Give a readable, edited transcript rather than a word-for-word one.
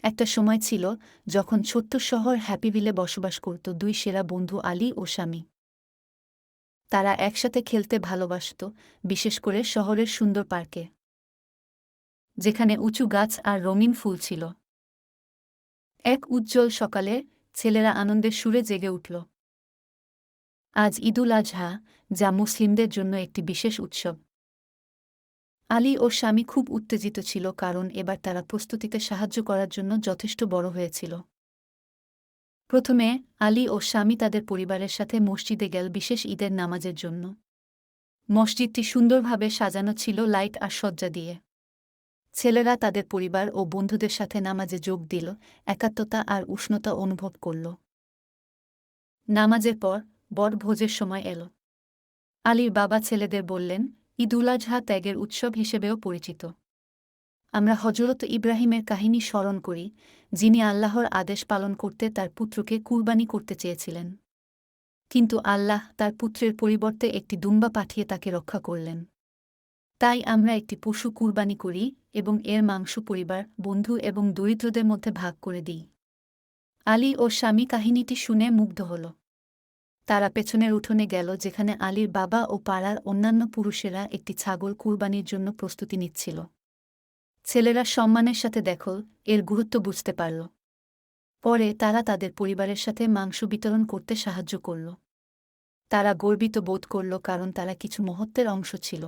একটা সময় ছিল যখন ছোট্ট শহর হ্যাপিভিলে বসবাস করত দুই সেরা বন্ধু আলী ও স্বামী। তারা একসাথে খেলতে ভালোবাসত, বিশেষ করে শহরের সুন্দর পার্কে, যেখানে উঁচু গাছ আর রঙিন ফুল ছিল। এক উজ্জ্বল সকালে ছেলেরা আনন্দের সুরে জেগে উঠল। আজ ঈদুল আজহা, যা মুসলিমদের জন্য একটি বিশেষ উৎসব। আলী ও স্বামী খুব উত্তেজিত ছিল, কারণ এবার তারা প্রস্তুতিতে সাহায্য করার জন্য যথেষ্ট বড় হয়েছিল। প্রথমে আলী ও স্বামী তাদের পরিবারের সাথে মসজিদে গেল বিশেষ ঈদের নামাজের জন্য। মসজিদটি সুন্দরভাবে সাজানো ছিল লাইট আর সজ্জা দিয়ে। ছেলেরা তাদের পরিবার ও বন্ধুদের সাথে নামাজে যোগ দিল, একাত্মতা আর উষ্ণতা অনুভব করল। নামাজের পর বড়ভোজের সময় এল। আলীর বাবা ছেলেদের বললেন, ঈদুল আজহা ত্যাগের উৎসব হিসেবেও পরিচিত। আমরা হজরত ইব্রাহিমের কাহিনী স্মরণ করি, যিনি আল্লাহর আদেশ পালন করতে তার পুত্রকে কুরবানি করতে চেয়েছিলেন। কিন্তু আল্লাহ তার পুত্রের পরিবর্তে একটি দুম্বা পাঠিয়ে তাকে রক্ষা করলেন। তাই আমরা একটি পশু কুরবানি করি এবং এর মাংস পরিবার, বন্ধু এবং দরিদ্রদের মধ্যে ভাগ করে দিই। আলী ও স্বামী কাহিনীটি শুনে মুগ্ধ হল। তারা পেছনের উঠোনে গেল, যেখানে আলীর বাবা ও পাড়ার অন্যান্য পুরুষেরা একটি ছাগল কুরবানির জন্য প্রস্তুতি নিচ্ছিল। ছেলেরা সম্মানের সাথে দেখল এর গুরুত্ব বুঝতে পারল। পরে তারা তাদের পরিবারের সাথে মাংস বিতরণ করতে সাহায্য করল। তারা গর্বিত বোধ করল, কারণ তারা কিছু মুহূর্তের অংশ ছিল।